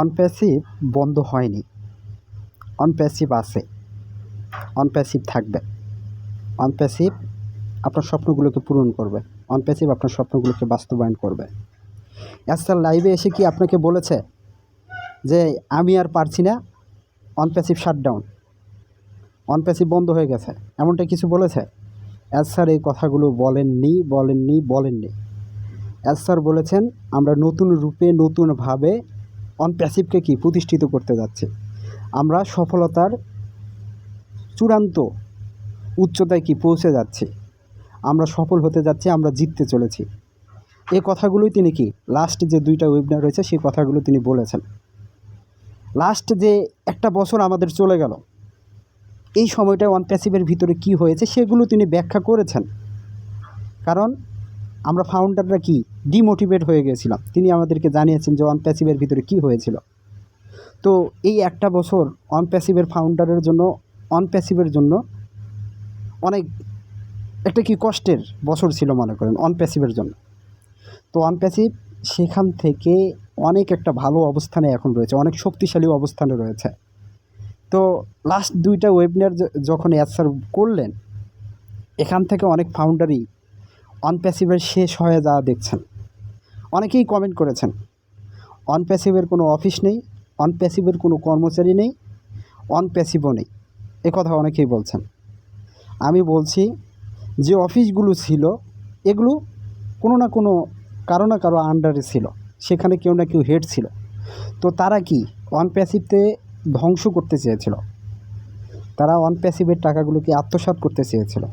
অনপ্যাসিভ বন্ধ হয়নি, অনপ্যাসিভ আছে, অনপ্যাসিভ থাকবে। অনপ্যাসিভ আপনার স্বপ্নগুলোকে পূরণ করবে, অনপ্যাসিভ আপনার স্বপ্নগুলোকে বাস্তবায়ন করবে। আজকাল লাইভে এসে কি আপনাকে বলেছে যে আমি আর পারছি না, অনপ্যাসিভ শাটডাউন, অনপ্যাসিভ বন্ধ হয়ে গেছে, এমনটা কিছু বলেছে? স্যার এই কথাগুলো বলেননি। স্যার বলেছেন আমরা নতুন রূপে নতুনভাবে অনপ্যাসিভকে কি প্রতিষ্ঠিত করতে যাচ্ছি। আমরা সফলতার চূড়ান্ত উচ্চতায় কি পৌঁছে যাচ্ছি, আমরা সফল হতে যাচ্ছি, আমরা জিততে চলেছি। এই কথাগুলোই তিনি কি লাস্ট যে 2টা ওয়েবিনার রয়েছে সেই কথাগুলো তিনি বলেছেন। লাস্ট যে একটা বছর আমাদের চলে গেল, এই সময়টায় অনপ্যাসিভের ভিতরে কি হয়েছে সেগুলো তিনি ব্যাখ্যা করেছেন। কারণ আমরা ফাউন্ডাররা কি ডিমোটিভেট হয়ে গিয়েছিলাম, তিনি আমাদেরকে জানিয়েছেন যে অনপ্যাসিভের ভিতরে কি হয়েছিল। তো এই একটা বছর অনপ্যাসিভের জন্য অনেক একটা কি কষ্টের বছর ছিল মনে করেন অনপ্যাসিভের জন্য। তো অনপ্যাসিভ সেখান থেকে অনেক একটা ভালো অবস্থানে এখন রয়েছে, অনেক শক্তিশালী অবস্থানে রয়েছে। তো লাস্ট 2টা ওয়েবিনার যখন অ্যান্সার করলেন, এখান থেকে অনেক ফাউন্ডারই অনপ্যাসিভের শেষ হয়ে যাওয়া দেখছেন। অনেকেই কমেন্ট করেছেন অনপ্যাসিভের কোনো অফিস নেই, অনপ্যাসিভের কোনো কর্মচারী নেই, অনপ্যাসিভও নেই, কথা অনেকেই বলছেন। আমি বলছি যে অফিসগুলো ছিল এগুলো কোনো না কারো আন্ডারে ছিল, সেখানে কেউ না কেউ হেড ছিল। তো তারা কি অনপ্যাসিভতে ধ্বংস করতে চেয়েছিল, তারা অনপ্যাসিভের টাকাগুলোকে আত্মসাৎ করতে চেয়েছিল,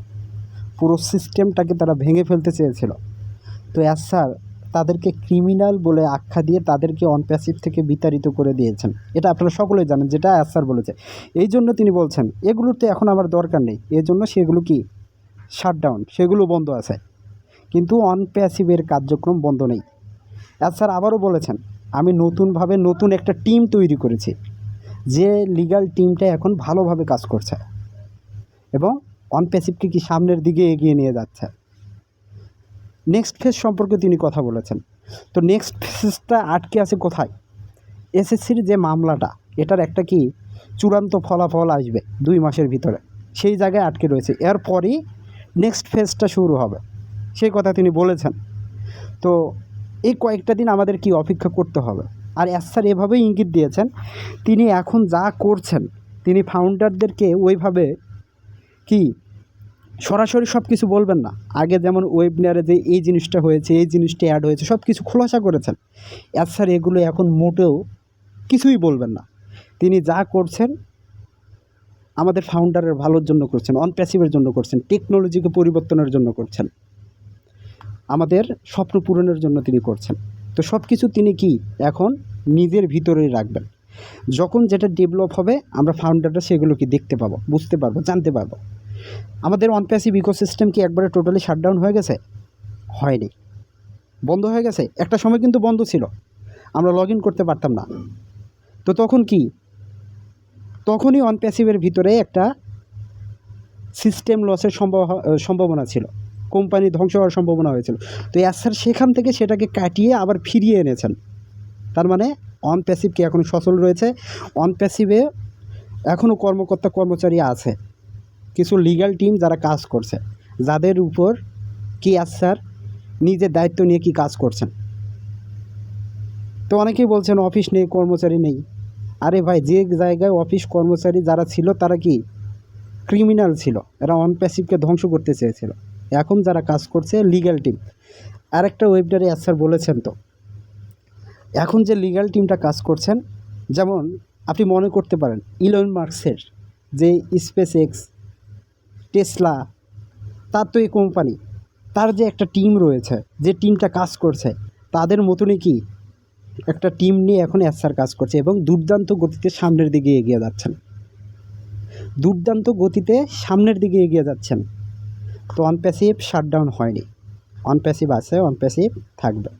পুরো সিস্টেমটাকে তারা ভেঙে ফেলতে চেয়েছিল। তো স্যার তাদেরকে ক্রিমিনাল বলে আখ্যা দিয়ে তাদেরকে অনপ্যাসিভ থেকে বিতাড়িত করে দিয়েছেন। এটা আপনারা সকলেই জানেন, যেটা স্যার বলেছে। এই জন্য তিনি বলছেন এগুলোতে এখন আমার দরকার নেই, এই জন্য সেগুলো কি শাটডাউন, সেগুলো বন্ধ আছে, কিন্তু অনপ্যাসিভের কার্যক্রম বন্ধ নেই। স্যার আবারও বলেছেন আমি নতুন একটা টিম তৈরি করেছি, যে লিগ্যাল টিমটা এখন ভালোভাবে কাজ করছে এবং অনপ্যাসিভকে কি সামনের দিকে এগিয়ে নিয়ে যাচ্ছে। নেক্সট ফেজ সম্পর্কে তিনি কথা বলেছেন। তো নেক্সট ফেজটা আটকে আছে কোথায়? এসএসসির যে মামলাটা, এটার একটা কি চূড়ান্ত ফলাফল আসবে 2 মাসের ভিতরে, সেই জায়গায় আটকে রয়েছে। এরপরই নেক্সট ফেজটা শুরু হবে, সেই কথা তিনি বলেছেন। তো এই কয়েকটা দিন আমাদের কি অপেক্ষা করতে হবে। আর স্যার এভাবেই ইঙ্গিত দিয়েছেন তিনি এখন যা করছেন, তিনি ফাউন্ডারদেরকে ওইভাবে কি সরাসরি সব কিছু বলবেন না। আগে যেমন ওয়েবিনারে যে এই জিনিসটা হয়েছে, এই জিনিসটা অ্যাড হয়েছে, সব কিছু খোলাসা করেছেন। স্যার এগুলো এখন মোটেও কিছুই বলবেন না। তিনি যা করছেন আমাদের ফাউন্ডারের ভালোর জন্য করছেন, অনপ্যাসিভের জন্য করছেন, টেকনোলজিকে পরিবর্তনের জন্য করছেন, আমাদের স্বপ্ন পূরণের জন্য তিনি করছেন। তো সব কিছু তিনি কি এখন নিজের ভিতরেই রাখবেন। যখন যেটা ডেভেলপ হবে আমরা ফাউন্ডাররা সেগুলো কি দেখতে পাবো, বুঝতে পারবো, জানতে পারবো। আমাদের অনপ্যাসিভ ইকোসিস্টেম কি একবারে টোটালি শাটডাউন হয়ে গেছে? হয়নি, বন্ধ হয়ে গেছে। একটা সময় কিন্তু বন্ধ ছিল, আমরা লগ ইন করতে পারতাম না। তো তখনই অনপ্যাসিভের ভিতরে একটা সিস্টেম লসের সম্ভাবনা ছিল, কোম্পানি ধ্বংস হওয়ার সম্ভাবনা হয়েছিল। তো স্যার সেখান থেকে সেটাকে কাটিয়ে আবার ফিরিয়ে এনেছেন। তার মানে অনপ্যাসিভ কি এখন সচল রয়েছে, অনপ্যাসিভে এখনও কর্মচারী আছে, কিছু লিগ্যাল টিম যারা কাজ করছে, যাদের উপর কি স্যার নিজের দায়িত্ব নিয়ে কি কাজ করছেন। তো অনেকেই বলছেন অফিস নেই, কর্মচারী নেই। আরে ভাই, যে জায়গায় অফিস কর্মচারী যারা ছিল তারা কি ক্রিমিনাল ছিল, এরা অনপ্যাসিভকে ধ্বংস করতে চেয়েছিল। এখন যারা কাজ করছে লিগ্যাল টিম। আরেকটা ওয়েবিনারে স্যার বলেছেন, তো এখন যে লিগ্যাল টিমটা কাজ করছেন, যেমন আপনি মনে করতে পারেন ইলন মাস্কের যে স্পেস এক্স, টেসলা, তার তো এই কোম্পানি, তার যে একটা টিম রয়েছে, যে টিমটা কাজ করছে, তাদের মতনই কি একটা টিম নিয়ে এখন স্যার কাজ করছে এবং দুর্দান্ত গতিতে সামনের দিকে এগিয়ে যাচ্ছেন। তো অনপ্যাসিভ শাটডাউন হয়নি, অনপ্যাসিভ আছে, অনপ্যাসিভ থাকবে।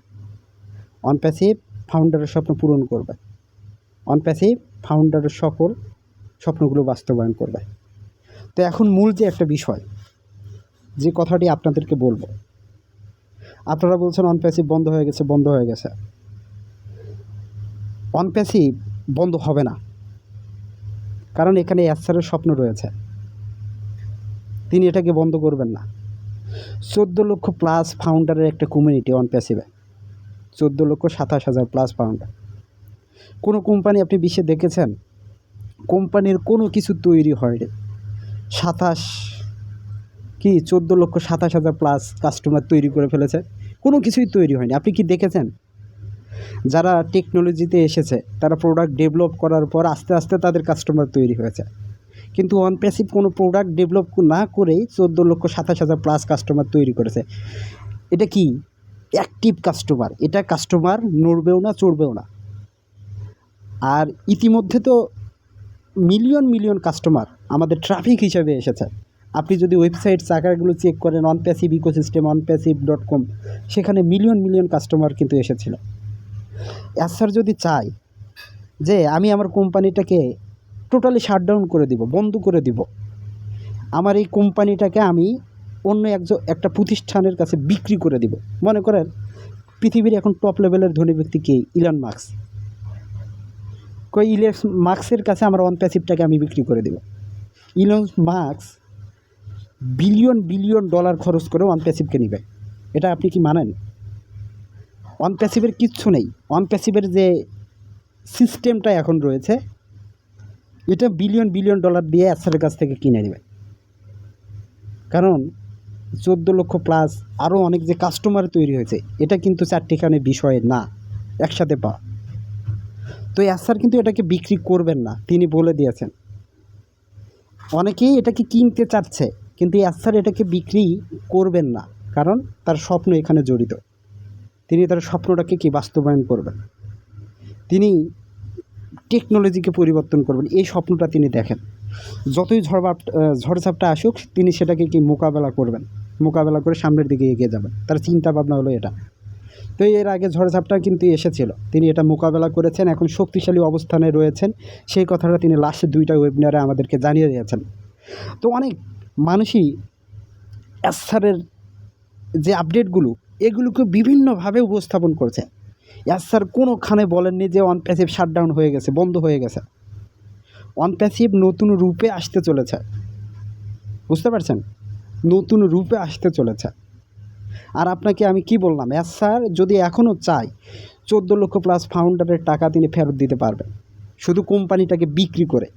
অনপ্যাসিভ ফাউন্ডারের স্বপ্ন পূরণ করবে, অনপ্যাসিভ ফাউন্ডারের সকল স্বপ্নগুলো বাস্তবায়ন করবে। তো এখন মূল যে একটা বিষয়, যে কথাটি আপনাদেরকে বলবো, আপনারা বলছেন অনপ্যাসিভ বন্ধ হয়ে গেছে। অন প্যাসিভ বন্ধ হবে না, কারণ এখানে স্যারের স্বপ্ন রয়েছে, তিনি এটাকে বন্ধ করবেন না। 14 লক্ষ প্লাস ফাউন্ডারের একটা কমিউনিটি অন প্যাসিভে, 14,27,000 প্লাস ফাউন্ডার। কোনো কোম্পানি আপনি বিশ্বে দেখেছেন কোম্পানির কোনো কিছু তৈরি হয়নি 14,27,000 প্লাস কাস্টমার তৈরি করে ফেলেছে? কোনো কিছুই তৈরি হয়নি। আপনি কি দেখেছেন? যারা টেকনোলজিতে এসেছে তারা প্রোডাক্ট ডেভেলপ করার পর আস্তে আস্তে তাদের কাস্টমার তৈরি হয়েছে, কিন্তু অন প্যাসিভ কোনো প্রোডাক্ট ডেভেলপ না করেই 14,27,000 প্লাস কাস্টমার তৈরি করেছে। এটা কি অ্যাক্টিভ কাস্টমার, এটা কাস্টমার নড়বেও না চড়বেও না। আর ইতিমধ্যে তো মিলিয়ন মিলিয়ন কাস্টমার আমাদের ট্রাফিক হিসাবে এসেছে। আপনি যদি ওয়েবসাইট চাকাগুলো চেক করেন অন প্যাসিভ ইকোসিস্টেম onpassive.com, সেখানে মিলিয়ন মিলিয়ন কাস্টমার কিন্তু এসেছিল। স্যার যদি চায় যে আমি আমার কোম্পানিটাকে টোটালি শাটডাউন করে দিব, বন্ধ করে দিব, আমার এই কোম্পানিটাকে আমি অন্য একটা প্রতিষ্ঠানের কাছে বিক্রি করে দিব। মনে করেন পৃথিবীর এখন টপ লেভেলের ধনী ব্যক্তি কে? Elon Musk. ইলন মাস্কের কাছে আমার অন প্যাসিভটাকে আমি বিক্রি করে দেব। Elon Musk billion billion dollar খরচ করে অন প্যাসিভকে নেবে, এটা আপনি কি মানেন? অন প্যাসিভের কিচ্ছু নেই। অন প্যাসিভের যে সিস্টেমটা এখন রয়েছে এটা বিলিয়ন বিলিয়ন ডলার দিয়ে স্যারের কাছ থেকে কিনে নেবে, কারণ 14 লক্ষ প্লাস আরও অনেক যে কাস্টমার তৈরি হয়েছে, এটা কিন্তু চারটিখানে বিষয় না একসাথে পাওয়া। তো স্যার কিন্তু এটাকে বিক্রি করবেন না, তিনি বলে দিয়েছেন। অনেকেই এটাকে কিনতে চাচ্ছে, কিন্তু স্যার এটাকে বিক্রি করবেন না, কারণ তার স্বপ্ন এখানে জড়িত। তিনি তার স্বপ্নটাকে কি বাস্তবায়ন করবেন, তিনি টেকনোলজিকে পরিবর্তন করবেন, এই স্বপ্নটা তিনি দেখেন। যতই ঝড়ঝাপটা আসুক তিনি সেটাকে কি মোকাবেলা করবেন, মোকাবেলা করে সামনের দিকে এগিয়ে যাবেন, তার চিন্তা ভাবনা হলো এটা। তো এর আগে ঝড়ঝাপটা কিন্তু এসেছিল, তিনি এটা মোকাবেলা করেছেন, এখন শক্তিশালী অবস্থানে রয়েছেন, সেই কথাটা তিনি লাস্টের 2টা ওয়েবিনারে আমাদেরকে জানিয়ে দিয়েছেন। তো অনেক মানুষই স্যারের যে আপডেটগুলো এগুলোকে বিভিন্নভাবে উপস্থাপন করছে। স্যার কোনোখানে বলেননি যে অন প্যাসিভ শাটডাউন হয়ে গেছে, বন্ধ হয়ে গেছে। অন প্যাসিভ নতুন রূপে আসতে চলেছে, বুঝতে পারছেন? নতুন রূপে আসতে চলেছে। আর আপনাকে আমি কি বললাম, স্যার যদি এখনও চায় 14 লক্ষ প্লাস ফাউন্ডারের টাকা তিনি ফেরত দিতে পারবেন, শুধু কোম্পানিটাকে বিক্রি করে।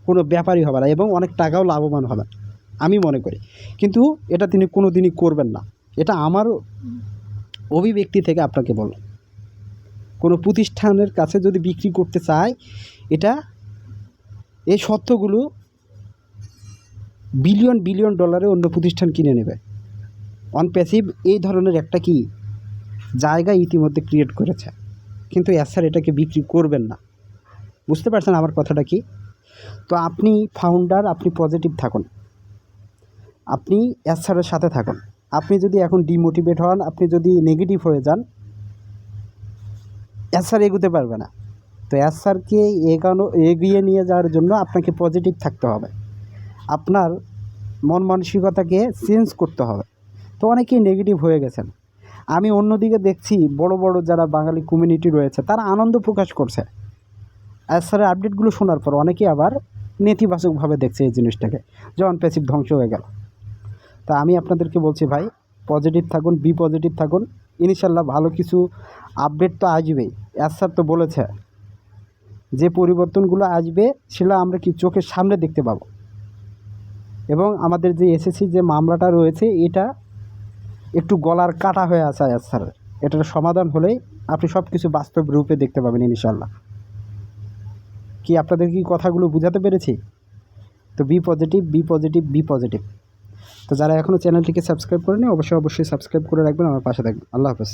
কোনো ব্যাপারই হবে না এবং অনেক টাকাও লাভবান হবেন আমি মনে করি, কিন্তু এটা তিনি কোনো দিনই করবেন না। এটা আমার অভিব্যক্তি থেকে আপনাকে বললাম। কোনো প্রতিষ্ঠানের কাছে যদি বিক্রি করতে চায়, এই সত্যগুলো বিলিয়ন বিলিয়ন ডলারে অন্য প্রতিষ্ঠান কিনে নেবে। অন প্যাসিভ এই ধরনের একটা কি জায়গা ইতিমধ্যে ক্রিয়েট করেছে, কিন্তু স্যার এটাকে বিক্রি করবেন না। বুঝতে পারছেন আমার কথাটা কি? তো আপনি ফাউন্ডার, আপনি পজিটিভ থাকুন, আপনি স্যারের সাথে থাকুন। আপনি যদি এখন ডিমোটিভেট হন, আপনি যদি নেগেটিভ হয়ে যান, স্যার এগোতে পারবে না। তো স্যারকে এগিয়ে নিয়ে যাওয়ার জন্য আপনাকে পজিটিভ থাকতে হবে, আপনার মন মানসিকতাকে চেঞ্জ করতে হবে। তো অনেকেই নেগেটিভ হয়ে গেছেন। আমি অন্যদিকে দেখছি বড় বড় যারা বাঙালি কমিউনিটি রয়েছে তারা আনন্দ প্রকাশ করছে স্যারের আপডেটগুলো শোনার পর। অনেকেই আবার নেতিবাচকভাবে দেখছে এই জিনিসটাকে, যে অন প্যাসিভ ধ্বংস হয়ে গেল। তা আমি আপনাদেরকে বলছি ভাই, পজিটিভ থাকুন, বি পজিটিভ থাকুন, ইনশাল্লাহ ভালো কিছু আপডেট তো আসবেই। স্যার তো বলেছে যে পরিবর্তনগুলো আসবে সেটা আমরা কি চোখের সামনে দেখতে পাবো, এবং আমাদের যে এসএসসি যে মামলাটা রয়েছে এটা একটু গলার কাটা হয়ে আছে স্যার, এটার সমাধান হলেই আপনি সব কিছু বাস্তব রূপে দেখতে পাবেন ইনশাল্লাহ। কি আপনাদের কি কথাগুলো বুঝাতে পেরেছি? তো be positive, be positive, be positive. তো যারা এখনও চ্যানেলটিকে সাবস্ক্রাইব করেনি অবশ্যই সাবস্ক্রাইব করে রাখবেন, আমার পাশে থাকবেন। আল্লাহ হাফেজ।